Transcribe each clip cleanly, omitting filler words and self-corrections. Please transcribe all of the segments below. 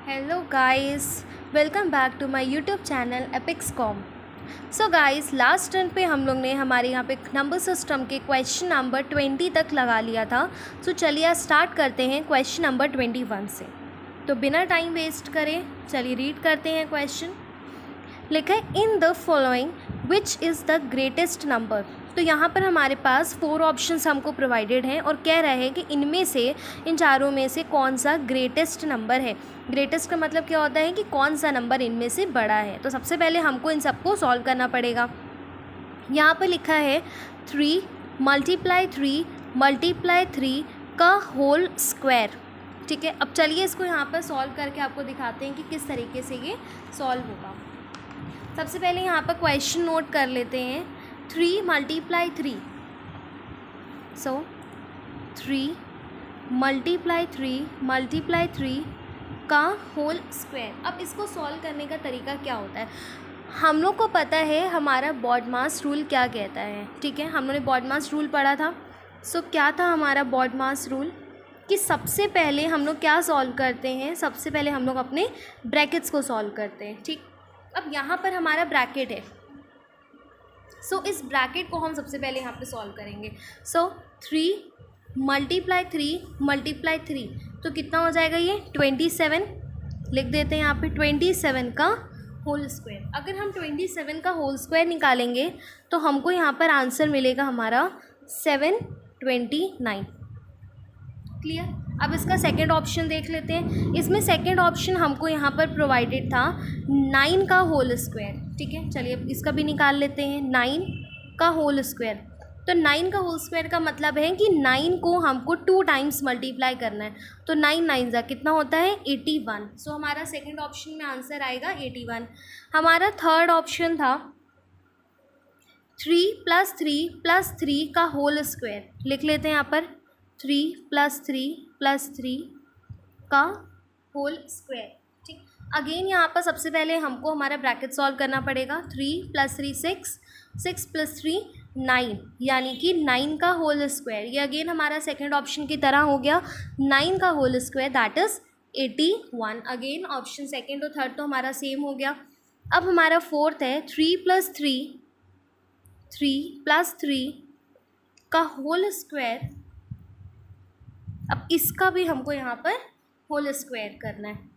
Hello guys, welcome back to my YouTube channel एपिक्सकॉम। So guys, last turn पे हम लोग ने हमारे यहाँ पे नंबर सिस्टम के क्वेश्चन नंबर 20 तक लगा लिया था। सो चलिए आज स्टार्ट करते हैं क्वेश्चन नंबर 21 से। तो बिना टाइम वेस्ट करें चलिए रीड करते हैं क्वेश्चन। लिखा है in the following which is the greatest number. तो यहाँ पर हमारे पास 4 ऑप्शंस हमको प्रोवाइडेड हैं और कह रहे हैं कि इनमें से इन चारों में से कौन सा ग्रेटेस्ट नंबर है। ग्रेटेस्ट का मतलब क्या होता है कि कौन सा नंबर इनमें से बड़ा है। तो सबसे पहले हमको इन सबको सॉल्व करना पड़ेगा। यहाँ पर लिखा है 3 मल्टीप्लाई 3 का होल स्क्वायर। ठीक है, अब चलिए इसको यहाँ पर सॉल्व करके आपको दिखाते हैं कि किस तरीके से ये सॉल्व होगा। सबसे पहले यहाँ पर क्वेश्चन नोट कर लेते हैं। 3 मल्टीप्लाई 3, सो 3 मल्टीप्लाई 3 का होल स्क्वायर। अब इसको सॉल्व करने का तरीका क्या होता है, हम लोग को पता है हमारा बॉडमास रूल क्या कहता है। ठीक है, हम लोगों ने बॉडमास रूल पढ़ा था। सो क्या था हमारा बॉडमास रूल कि सबसे पहले हम लोग क्या सॉल्व करते हैं, सबसे पहले हम लोग अपने ब्रैकेट्स को सॉल्व करते हैं। ठीक, अब यहाँ पर हमारा ब्रैकेट है। सो इस ब्रैकेट को हम सबसे पहले यहाँ पे सॉल्व करेंगे। सो 3 मल्टीप्लाई 3 तो कितना हो जाएगा ये 27। लिख देते हैं यहाँ पे 27 का होल स्क्वायर। अगर हम 27 का होल स्क्वायर निकालेंगे तो हमको यहाँ पर आंसर मिलेगा हमारा 729। क्लियर। अब इसका सेकंड ऑप्शन देख लेते हैं। इसमें सेकंड ऑप्शन हमको यहाँ पर प्रोवाइडेड था 9 का होल स्क्वायर। ठीक है, चलिए इसका भी निकाल लेते हैं। 9 का होल स्क्वायर, तो 9 का होल स्क्वायर का मतलब है कि 9 को हमको 2 टाइम्स मल्टीप्लाई करना है। तो 9 9 जा कितना होता है 81। सो हमारा सेकंड ऑप्शन में आंसर आएगा 81। हमारा थर्ड ऑप्शन था 3 + 3 का होल स्क्वायर। लिख लेते हैं यहाँ पर 3 + 3 का होल स्क्वायर। ठीक, अगेन यहाँ पर सबसे पहले हमको हमारा ब्रैकेट सॉल्व करना पड़ेगा। 3 + 3 6, 6 + 3 9, यानी कि 9 का होल स्क्वायर। ये अगेन हमारा सेकंड ऑप्शन की तरह हो गया। 9 का whole square that is 81। Again option second और थर्ड तो हमारा सेम हो गया। अब हमारा फोर्थ है 3 + 3 का होल स्क्वायर। अब इसका भी हमको यहाँ पर होल स्क्वायर करना है।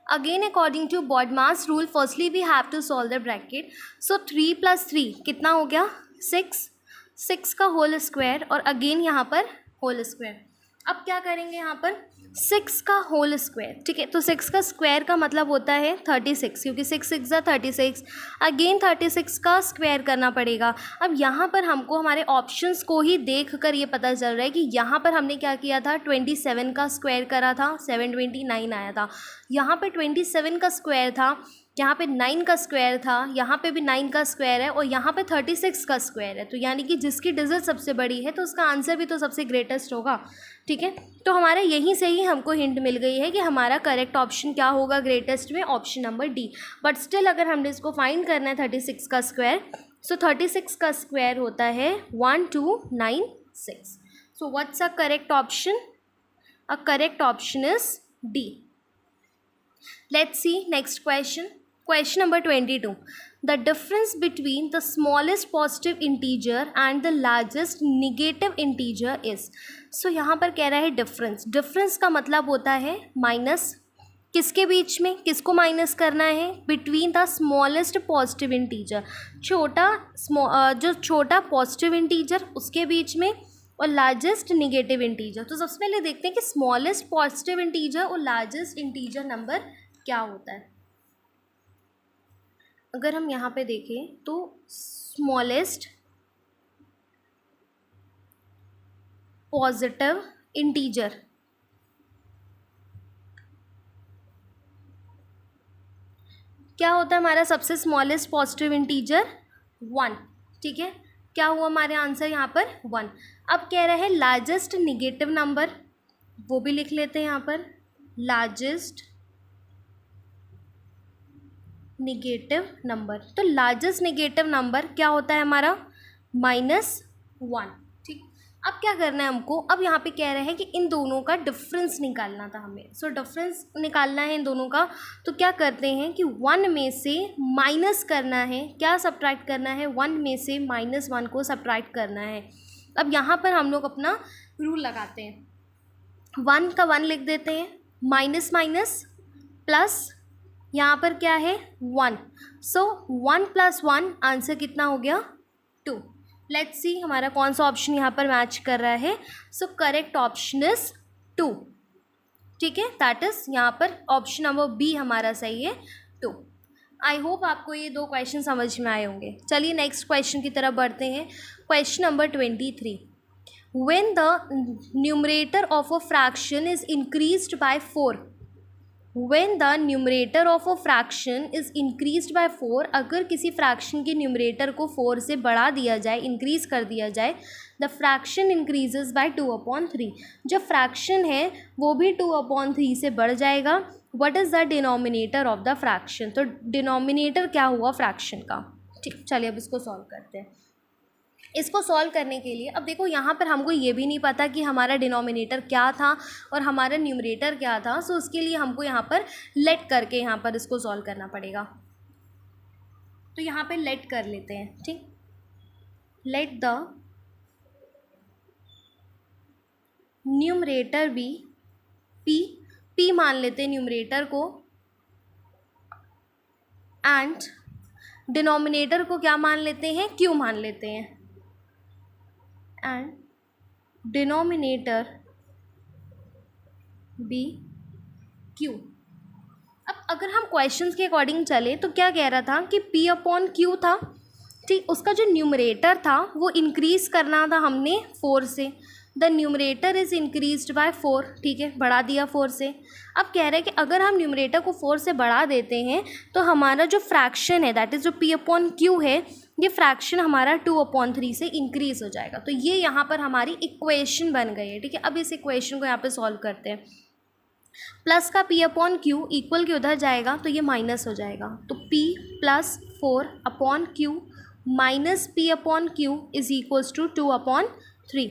Again according to BODMAS rule firstly we have to solve the bracket. So 3 + 3 कितना हो गया 6 का होल स्क्वायर और अगेन यहाँ पर होल स्क्वायर। अब क्या करेंगे यहाँ पर 6 का होल स्क्वायर। ठीक है, तो 6 का स्क्वायर का मतलब होता है 36, क्योंकि 6 6 जा 36। अगेन 36 का स्क्वायर करना पड़ेगा। अब यहाँ पर हमको हमारे ऑप्शंस को ही देख कर ये पता चल रहा है कि यहाँ पर हमने क्या किया था 27 का स्क्वायर करा था 729 आया था। यहाँ पर 27 का स्क्वायर था, यहाँ पे 9 का स्क्वायर था, यहाँ पे भी 9 का स्क्वायर है और यहाँ पे 36 का स्क्वायर है। तो यानी कि जिसकी डिजिट सबसे बड़ी है तो उसका आंसर भी तो सबसे ग्रेटेस्ट होगा। ठीक है, तो हमारे यहीं से ही हमको हिंट मिल गई है कि हमारा करेक्ट ऑप्शन क्या होगा ग्रेटेस्ट में, option number D. But still अगर हमने इसको फाइंड करना है 36 का स्क्वायर, सो 36 का स्क्वायर होता है 1296। So what's a correct option? A correct option is D. Let's see next question. Question number 22. The difference between the smallest positive integer and the largest negative integer is. So यहाँ पर कह रहा है difference. Difference का मतलब होता है minus. किसके बीच में, किसको माइनस करना है? Between the smallest positive integer, जो छोटा पॉजिटिव इंटीजर उसके बीच में और लार्जेस्ट निगेटिव इंटीजर। तो सबसे पहले देखते हैं कि स्मॉलेस्ट पॉजिटिव इंटीजर और लार्जेस्ट इंटीजर नंबर क्या होता है। अगर हम यहाँ पे देखें तो स्मॉलेस्ट पॉजिटिव इंटीजर क्या होता है हमारा सबसे स्मॉलेस्ट पॉजिटिव इंटीजर 1। ठीक है, क्या हुआ हमारे आंसर यहाँ पर 1। अब कह रहे हैं लार्जेस्ट निगेटिव नंबर, वो भी लिख लेते हैं यहाँ पर लार्जेस्ट निगेटिव नंबर। तो लार्जेस्ट निगेटिव नंबर क्या होता है हमारा -1। ठीक, अब क्या करना है हमको, अब यहाँ पे कह रहे हैं कि इन दोनों का डिफरेंस निकालना था हमें। सो डिफरेंस निकालना है इन दोनों का, तो क्या करते हैं कि 1 में से माइनस करना है, क्या सब्ट्रैक्ट करना है, 1 में से -1 को सब्ट्रैक्ट करना है। अब यहाँ पर हम लोग अपना रूल लगाते हैं, 1 का 1 लिख देते हैं, माइनस माइनस प्लस, यहाँ पर क्या है 1, सो 1 + 1 आंसर कितना हो गया 2। लेट्स सी हमारा कौन सा ऑप्शन यहाँ पर मैच कर रहा है। सो करेक्ट ऑप्शन इज 2, ठीक है, दैट इज यहाँ पर ऑप्शन नंबर बी हमारा सही है 2। आई होप आपको ये 2 क्वेश्चन समझ में आए होंगे। चलिए नेक्स्ट क्वेश्चन की तरफ बढ़ते हैं। Question number 23, when the numerator of a fraction is increased by 4, when the numerator of a fraction is increased by 4, अगर किसी फ्रैक्शन के न्यूमरेटर को 4 से बढ़ा दिया जाए, इंक्रीज कर दिया जाए, द फ्रैक्शन इंक्रीजेज बाय 2/3, जो फ्रैक्शन है वो भी 2/3 से बढ़ जाएगा। What is the denominator of the fraction, तो डिनोमिनेटर क्या हुआ फ्रैक्शन का। ठीक, चलिए अब इसको सॉल्व करते हैं। इसको सॉल्व करने के लिए अब देखो यहाँ पर हमको ये भी नहीं पता कि हमारा डिनोमिनेटर क्या था और हमारा न्यूमरेटर क्या था। सो उसके लिए हमको यहाँ पर लेट करके यहाँ पर इसको सॉल्व करना पड़ेगा। तो यहाँ पे लेट कर लेते हैं, ठीक, let the numerator be P मान लेते हैं न्यूमरेटर को, एंड डिनोमिनेटर को क्या मान लेते हैं, क्यू मान लेते हैं, एंड डिनोमिनेटर बी क्यू। अब अगर हम क्वेश्चंस के अकॉर्डिंग चले तो क्या कह रहा था कि P/Q था, ठीक, उसका जो न्यूमरेटर था वो इंक्रीज करना था हमने 4 से, the numerator is increased by 4, ठीक है, बढ़ा दिया 4 से। अब कह रहे हैं कि अगर हम न्यूमरेटर को 4 से बढ़ा देते हैं तो हमारा जो फ्रैक्शन है, दैट इज़ जो P/Q है, ये फ्रैक्शन हमारा 2/3 से इंक्रीज़ हो जाएगा। तो ये यहाँ पर हमारी इक्वेशन बन गई है, ठीक है। अब इस इक्वेशन को यहाँ पे सॉल्व करते हैं। प्लस का P/Q इक्वल के उधर जाएगा तो ये माइनस हो जाएगा, तो P + 4/Q minus P/Q is equals to 2/3।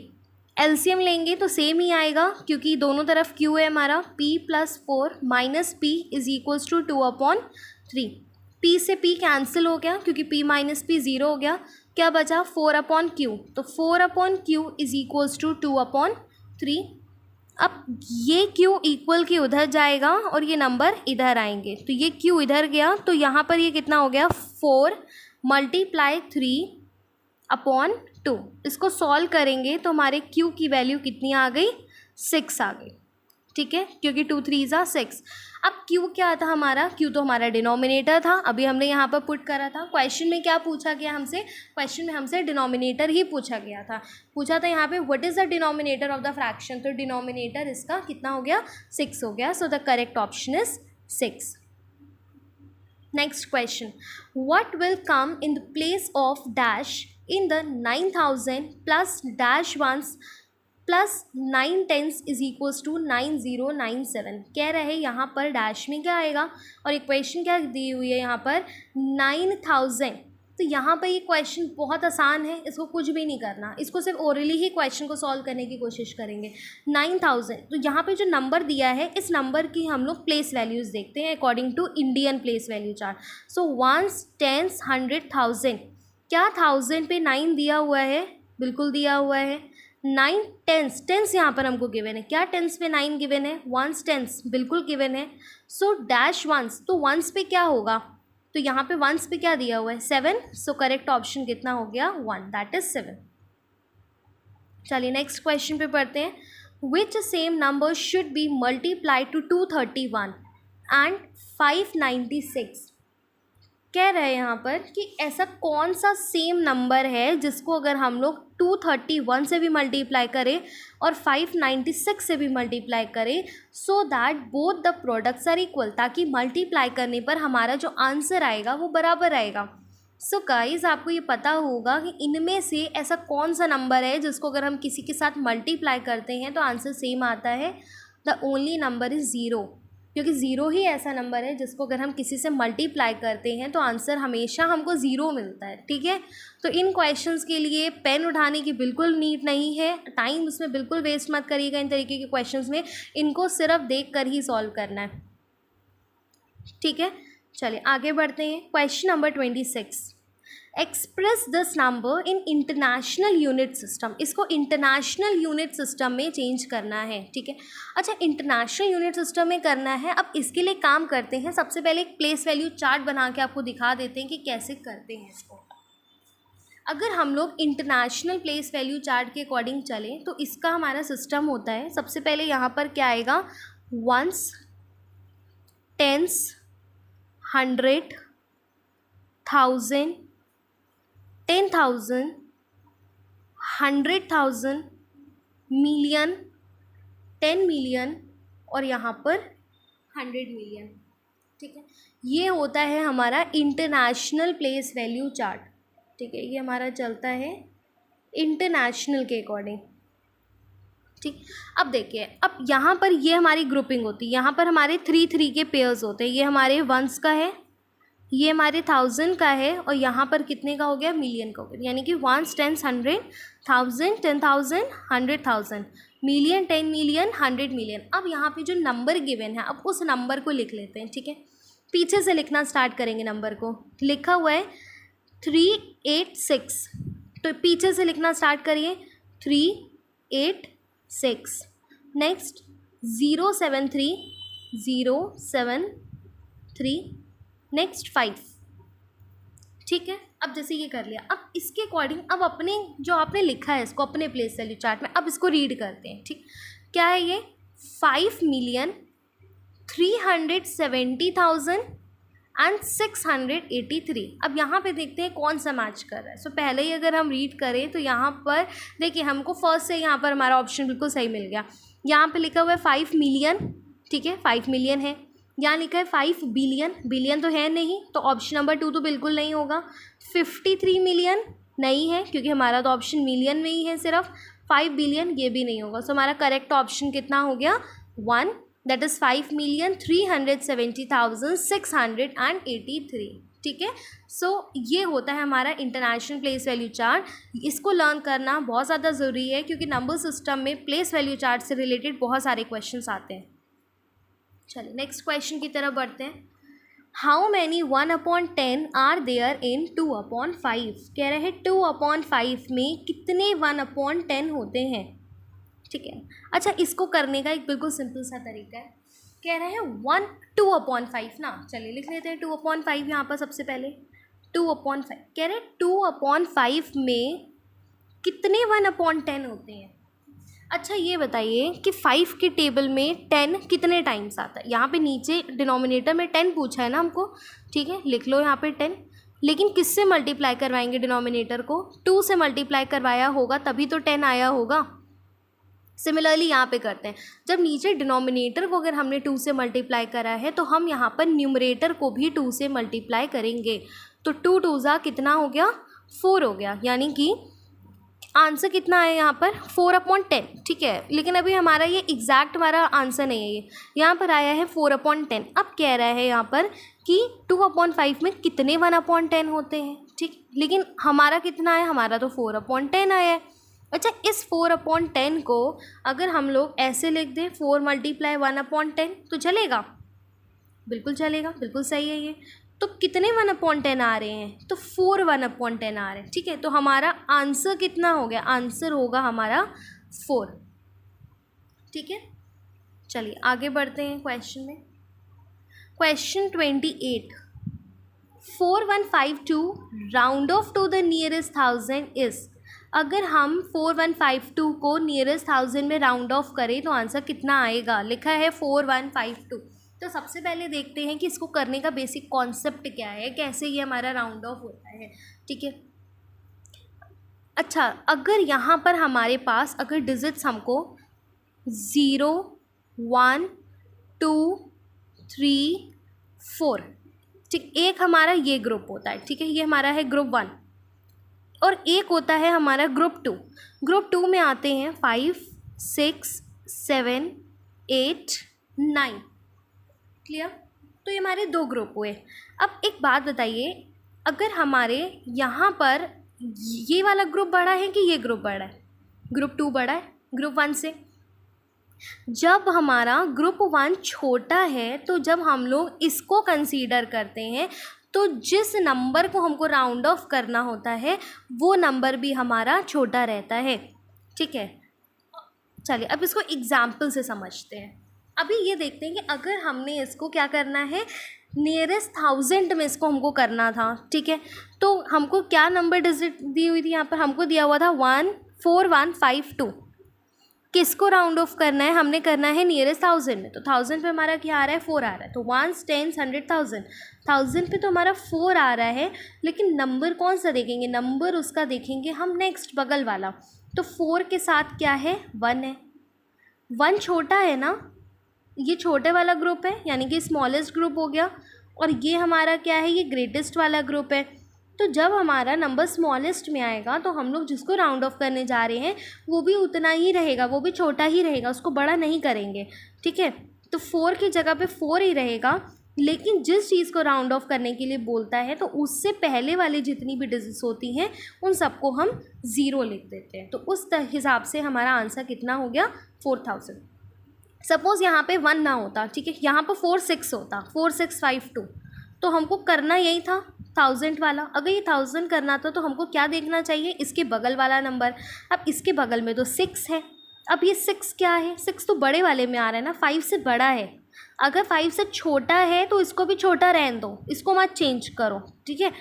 LCM लेंगे तो सेम ही आएगा क्योंकि दोनों तरफ Q है हमारा, P + 4 minus P is equals to 2/3। P से P कैंसिल हो गया क्योंकि P - P 0 हो गया, क्या बचा 4/Q, तो 4/Q इज इक्वल्स टू 2/3। अब ये Q इक्वल के उधर जाएगा और ये नंबर इधर आएंगे, तो ये Q इधर गया तो यहाँ पर ये कितना हो गया 4 × 3/2। इसको सॉल्व करेंगे तो हमारे Q की वैल्यू कितनी आ गई 6 आ गई, ठीक है, क्योंकि 2 3 = 6। अब Q क्या था हमारा, Q तो हमारा डिनोमिनेटर था, अभी हमने यहाँ पर पुट करा था। क्वेश्चन में क्या पूछा गया हमसे, क्वेश्चन में हमसे डिनोमिनेटर ही पूछा गया था। पूछा था यहाँ पे what is the denominator of the fraction, तो डिनोमिनेटर इसका कितना हो गया 6 हो गया। So the correct option is 6। Next question, what will come in the place of dash in the 9000 plus dash ones plus 9 10s is equals to 9097। कह रहे हैं यहाँ पर डैश में क्या आएगा और इक्वेशन क्या दी हुई है यहाँ पर 9000। तो यहाँ पर ये क्वेश्चन बहुत आसान है, इसको कुछ भी नहीं करना, इसको सिर्फ ओरली ही क्वेश्चन को सॉल्व करने की कोशिश करेंगे। 9000, तो यहाँ पे जो नंबर दिया है इस नंबर की हम लोग प्लेस वैल्यूज़ देखते हैं according to Indian place value chart. So 1s 10s 100 1000, क्या 1000 पे 9 दिया हुआ है, बिल्कुल दिया हुआ है। 9 10s यहाँ पर हमको गिवन है, क्या 10s पे 9 गिवन है, 1s 10s बिल्कुल गिवन है। सो डैश 1s, तो 1s पे क्या होगा, तो यहाँ पे 1s पे क्या दिया हुआ है 7। सो करेक्ट ऑप्शन कितना हो गया 1, दैट इज 7। चलिए नेक्स्ट क्वेश्चन पे पढ़ते हैं। Which same number should be multiplied to 231 and 596। कह रहे हैं यहाँ पर कि ऐसा कौन सा सेम नंबर है जिसको अगर हम लोग 231 से भी मल्टीप्लाई करें और 596 से भी मल्टीप्लाई करें, so that both the products are equal, ताकि मल्टीप्लाई करने पर हमारा जो आंसर आएगा वो बराबर आएगा। सो गाइज आपको ये पता होगा कि इनमें से ऐसा कौन सा नंबर है जिसको अगर हम किसी के साथ मल्टीप्लाई करते हैं तो आंसर सेम आता है। The only number is 0। क्योंकि ज़ीरो ही ऐसा नंबर है जिसको अगर हम किसी से मल्टीप्लाई करते हैं तो आंसर हमेशा हमको ज़ीरो मिलता है, ठीक है। तो इन क्वेश्चंस के लिए पेन उठाने की बिल्कुल नीड नहीं है, टाइम उसमें बिल्कुल वेस्ट मत करिएगा इन तरीके के क्वेश्चंस में, इनको सिर्फ देख कर ही सॉल्व करना है, ठीक है। चलिए आगे बढ़ते हैं। Question number 26, express this number in international unit system. इसको इंटरनेशनल यूनिट सिस्टम में चेंज करना है, ठीक है। अच्छा, इंटरनेशनल यूनिट सिस्टम में करना है। अब इसके लिए काम करते हैं, सबसे पहले एक प्लेस वैल्यू चार्ट बना के आपको दिखा देते हैं कि कैसे करते हैं इसको। अगर हम लोग इंटरनेशनल प्लेस वैल्यू चार्ट के अकॉर्डिंग चलें तो इसका हमारा सिस्टम होता है, सबसे पहले यहाँ पर क्या आएगा, वंस, टेंस, 100, 1000, 10,000, 100,000, मिलियन, 10 मिलियन और यहाँ पर 100 मिलियन, ठीक है। ये होता है हमारा इंटरनेशनल प्लेस वैल्यू चार्ट, ठीक है। ये हमारा चलता है इंटरनेशनल के अकॉर्डिंग, ठीक। अब देखिए, अब यहाँ पर ये हमारी ग्रुपिंग होती है, यहाँ पर हमारे 3 के पेयर्स होते हैं। ये हमारे वंस का है, ये हमारे 1000 का है और यहाँ पर कितने का हो गया, मिलियन का हो गया। यानी कि ones, tens, 100, 1000, 10,000, 100,000, million, 10 million, 100 million. अब यहाँ पे जो नंबर गिवन है, अब उस नंबर को लिख लेते हैं, ठीक है। पीछे से लिखना स्टार्ट करेंगे नंबर को। लिखा हुआ है 386, तो पीछे से लिखना स्टार्ट करिए, 386। नेक्स्ट 073, 073, नेक्स्ट 5, ठीक है। अब जैसे ये कर लिया, अब इसके अकॉर्डिंग अब अपने जो आपने लिखा है इसको अपने प्लेस वैल्यू चार्ट में, अब इसको रीड करते हैं, ठीक। क्या है ये, 5,370,683। अब यहाँ पे देखते हैं कौन सा मैच कर रहा है। सो पहले ही अगर हम रीड करें तो यहाँ पर देखिए, हमको फर्स्ट से यहाँ पर हमारा ऑप्शन बिल्कुल सही मिल गया। यहाँ पे लिखा हुआ है 5 मिलियन, ठीक है, 5 मिलियन है। यहाँ लिखा है 5 बिलियन, बिलियन तो है नहीं, तो ऑप्शन नंबर 2 तो बिल्कुल नहीं होगा। 53 मिलियन नहीं है क्योंकि हमारा तो ऑप्शन मिलियन में ही है सिर्फ। 5 बिलियन ये भी नहीं होगा। सो हमारा करेक्ट ऑप्शन कितना हो गया, 1, दैट इज़ 5,370,683, ठीक है। सो ये होता है हमारा इंटरनेशनल प्लेस वैल्यू चार्ट। इसको लर्न करना बहुत ज़्यादा ज़रूरी है क्योंकि नंबर सिस्टम में प्लेस वैल्यू चार्ट से रिलेटेड बहुत सारे क्वेश्चंस आते हैं। चलिए नेक्स्ट क्वेश्चन की तरफ बढ़ते हैं। How many 1/10 are there in 2/5। कह रहे हैं 2/5 में कितने 1/10 होते हैं, ठीक है। अच्छा, इसको करने का एक बिल्कुल सिंपल सा तरीका है। कह रहे हैं 2/5 ना, चलिए लिख लेते हैं 2/5 यहाँ पर। सबसे पहले 2/5 कह रहे हैं 2/5 में कितने 1/10 होते हैं। अच्छा ये बताइए कि 5 के टेबल में 10 कितने टाइम्स आता है। यहाँ पे नीचे डिनोमिनेटर में 10 पूछा है ना हमको, ठीक है, लिख लो यहाँ पे 10। लेकिन किससे मल्टीप्लाई करवाएंगे डिनोमिनेटर को, 2 से मल्टीप्लाई करवाया होगा तभी तो 10 आया होगा। सिमिलरली यहाँ पे करते हैं, जब नीचे डिनोमिनेटर को अगर हमने 2 से मल्टीप्लाई करा है तो हम यहाँ पर न्यूमरेटर को भी 2 से मल्टीप्लाई करेंगे। तो 2 2 जा कितना हो गया, 4 हो गया। यानी कि आंसर कितना है यहाँ पर 4/10, ठीक है। लेकिन अभी हमारा ये एग्जैक्ट हमारा आंसर नहीं है, ये यहाँ पर आया है 4/10। अब कह रहा है यहाँ पर कि 2/5 में कितने 1/10 होते हैं, ठीक। लेकिन हमारा कितना है, हमारा तो 4/10 आया है। अच्छा, इस 4/10 को अगर हम लोग ऐसे लिख दें 4 × 1/10 तो चलेगा, बिल्कुल चलेगा, बिल्कुल सही है ये। तो कितने 1/10 आ रहे हैं, तो 4 1/10 आ रहे हैं, ठीक है। तो हमारा आंसर कितना हो गया, आंसर होगा हमारा 4, ठीक है। चलिए आगे बढ़ते हैं क्वेश्चन में। Question 28, 4152 round off to the nearest 1000 is. अगर हम 4152 को नियरेस्ट 1000 में राउंड ऑफ करें तो आंसर कितना आएगा। लिखा है 4152। तो सबसे पहले देखते हैं कि इसको करने का बेसिक कॉन्सेप्ट क्या है, कैसे ये हमारा राउंड ऑफ होता है, ठीक है। अच्छा, अगर यहाँ पर हमारे पास अगर डिजिट्स हमको 0 1 2 3 4, ठीक, एक हमारा ये ग्रुप होता है, ठीक है, ये हमारा है ग्रुप 1 और एक होता है हमारा ग्रुप 2। ग्रुप 2 में आते हैं 5 6 7 8 9, क्लियर। तो ये हमारे 2 ग्रुप हुए। अब एक बात बताइए, अगर हमारे यहाँ पर ये वाला ग्रुप बड़ा है कि ये ग्रुप बड़ा है? ग्रुप 2 बड़ा है ग्रुप 1 से। जब हमारा ग्रुप 1 छोटा है तो जब हम लोग इसको कंसीडर करते हैं तो जिस नंबर को हमको राउंड ऑफ करना होता है वो नंबर भी हमारा छोटा रहता है। ठीक है, चलिए अब इसको एग्जाम्पल से समझते हैं। अभी ये देखते हैं कि अगर हमने इसको क्या करना है, नियरेस्ट 1000 में इसको हमको करना था। ठीक है, तो हमको क्या नंबर डिजिट दी हुई थी यहाँ पर? हमको दिया हुआ था 14152। किसको राउंड ऑफ करना है? हमने करना है नियरेस्ट 1000 में। तो 1000 पे हमारा क्या आ रहा है? 4 आ रहा है। तो 1s 10s 100 1000, 1000 पे तो हमारा 4 आ रहा है, लेकिन नंबर कौन सा देखेंगे? नंबर उसका देखेंगे हम नेक्स्ट बगल वाला। तो 4 के साथ क्या है? 1 है। 1 छोटा है ना, ये छोटे वाला ग्रुप है यानी कि स्मॉलेस्ट ग्रुप हो गया, और ये हमारा क्या है? ये ग्रेटेस्ट वाला ग्रुप है। तो जब हमारा नंबर स्मॉलेस्ट में आएगा तो हम लोग जिसको राउंड ऑफ करने जा रहे हैं वो भी उतना ही रहेगा, वो भी छोटा ही रहेगा, उसको बड़ा नहीं करेंगे। ठीक है, तो 4 की जगह पे 4 ही रहेगा, लेकिन जिस चीज़ को राउंड ऑफ करने के लिए बोलता है तो उससे पहले वाली जितनी भी डिजिट्स होती हैं उन सबको हम 0 लिख देते हैं। तो उस हिसाब से हमारा आंसर कितना हो गया? 4000। सपोज़ यहाँ पे 1 ना होता, ठीक है, यहाँ पर 46 होता, 4652, तो हमको करना यही था 1000 वाला। अगर ये 1000 करना था तो हमको क्या देखना चाहिए? इसके बगल वाला नंबर। अब इसके बगल में तो 6 है। अब ये 6 क्या है? 6 तो बड़े वाले में आ रहा है ना, 5 से बड़ा है। अगर 5 से छोटा है तो इसको भी छोटा रहने दो, इसको मत चेंज करो। ठीक है,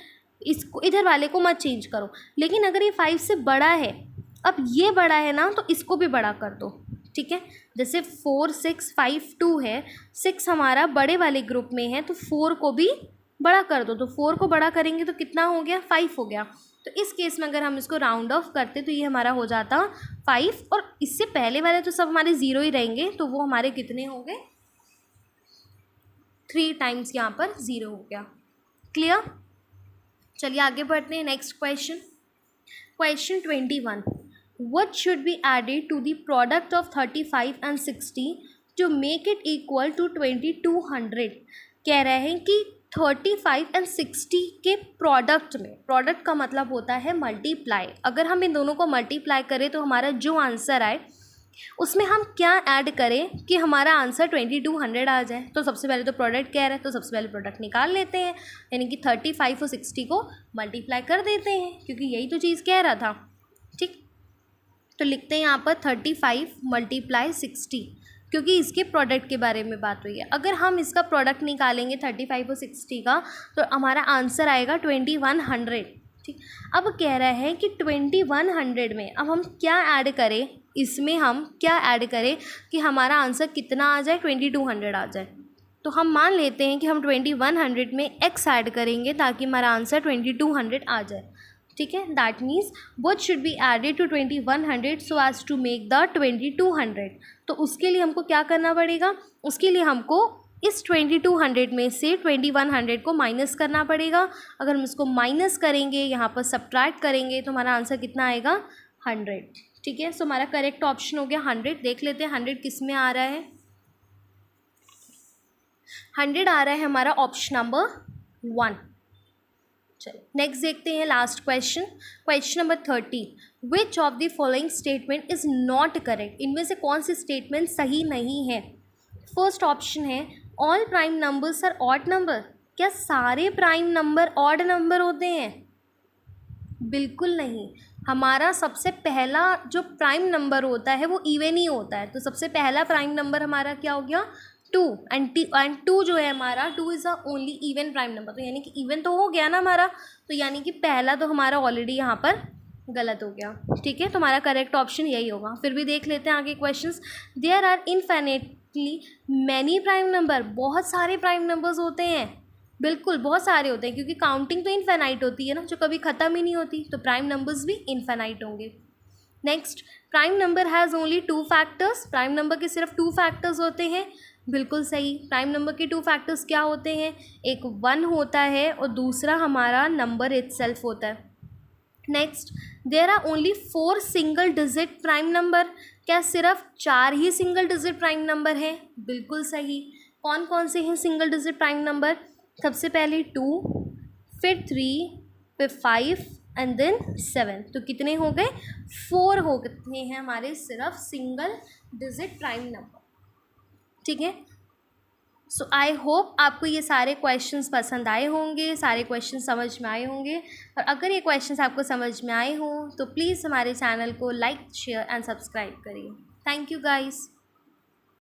इसको इधर वाले को मत चेंज करो। लेकिन अगर ये 5 से बड़ा है, अब ये बड़ा है ना, तो इसको भी बड़ा कर दो। ठीक है, जैसे 4652 है, 6 हमारा बड़े वाले ग्रुप में है तो 4 को भी बड़ा कर दो। तो 4 को बड़ा करेंगे तो कितना हो गया? 5 हो गया। तो इस केस में अगर हम इसको राउंड ऑफ करते तो ये हमारा हो जाता 5, और इससे पहले वाले तो सब हमारे 0 ही रहेंगे, तो वो हमारे कितने हो गए? 3 टाइम्स यहाँ पर 0 हो गया। क्लियर। चलिए आगे बढ़ते हैं। Next question, question 21। What should be added to the product of 35 and 60 to make it equal to 2200? कह रहे हैं कि 35 एंड 60 के प्रोडक्ट में, प्रोडक्ट का मतलब होता है मल्टीप्लाई। अगर हम इन दोनों को मल्टीप्लाई करें तो हमारा जो आंसर आए उसमें हम क्या ऐड करें कि हमारा आंसर 2200 आ जाए। तो सबसे पहले तो प्रोडक्ट कह रहा है तो सबसे पहले प्रोडक्ट निकाल लेते हैं, यानी कि 35 और 60 को मल्टीप्लाई कर देते हैं, क्योंकि यही तो चीज़ कह रहा था। ठीक, तो लिखते हैं यहाँ पर 35 × 60, क्योंकि इसके प्रोडक्ट के बारे में बात हुई है। अगर हम इसका प्रोडक्ट निकालेंगे 35 और 60 का तो हमारा आंसर आएगा 2100। ठीक, अब कह रहा है कि 2100 में अब हम क्या ऐड करें, इसमें हम क्या ऐड करें कि हमारा आंसर कितना आ जाए? 2200 आ जाए। तो हम मान लेते हैं कि हम 2100 में x ऐड करेंगे ताकि हमारा आंसर 2200 आ जाए। ठीक है, that means what should be added to 2100 so as to make the 2200। तो उसके लिए हमको क्या करना पड़ेगा? उसके लिए हमको इस 2200 में से 2100 को माइनस करना पड़ेगा। अगर हम इसको माइनस करेंगे, यहाँ पर सब्ट्रैक्ट करेंगे, तो हमारा आंसर कितना आएगा? 100। ठीक है, सो हमारा करेक्ट ऑप्शन हो गया 100। देख लेते हैं 100 किस में आ रहा है। 100 आ रहा है हमारा ऑप्शन नंबर 1। चलो नेक्स्ट देखते हैं last question, question number 30। Which of the following statement is not correct? इनमें से कौन सी स्टेटमेंट सही नहीं है? फर्स्ट ऑप्शन है all prime numbers are odd number. क्या सारे प्राइम नंबर ऑड नंबर होते हैं? बिल्कुल नहीं। हमारा सबसे पहला जो प्राइम नंबर होता है वो इवन ही होता है। तो सबसे पहला प्राइम नंबर हमारा क्या हो गया? 2, एंड 2 जो है हमारा 2 is a only even prime number. तो यानी कि इवन तो हो गया ना हमारा, तो यानी कि पहला तो हमारा ऑलरेडी यहाँ पर गलत हो गया। ठीक है, तो हमारा करेक्ट ऑप्शन यही होगा। फिर भी देख लेते हैं आगे questions. There are infinitely many prime number. बहुत सारे प्राइम नंबर्स होते हैं, बिल्कुल बहुत सारे होते हैं, क्योंकि काउंटिंग तो इनफिनाइट होती है ना, जो कभी ख़त्म ही नहीं होती। तो प्राइम नंबर्स भी इनफिनाइट होंगे। Next, prime number has only 2 factors. Prime number के सिर्फ 2 फैक्टर्स होते हैं। बिल्कुल सही। प्राइम नंबर के 2 फैक्टर्स क्या होते हैं? एक 1 होता है और दूसरा हमारा नंबर इटसेल्फ होता है। Next, there are only 4 single digit prime number. क्या सिर्फ 4 ही सिंगल डिजिट प्राइम नंबर हैं? बिल्कुल सही। कौन कौन से हैं सिंगल डिजिट प्राइम नंबर? सबसे पहले 2, फिर 3, फिर 5 एंड देन 7। तो कितने हो गए? 4 हो गए हैं हमारे सिर्फ सिंगल डिजिट प्राइम नंबर। ठीक है, सो आई होप आपको ये सारे क्वेश्चंस पसंद आए होंगे, सारे क्वेश्चन समझ में आए होंगे। और अगर ये क्वेश्चंस आपको समझ में आए हों तो प्लीज़ हमारे चैनल को लाइक, शेयर एंड सब्सक्राइब करिए। Thank you guys.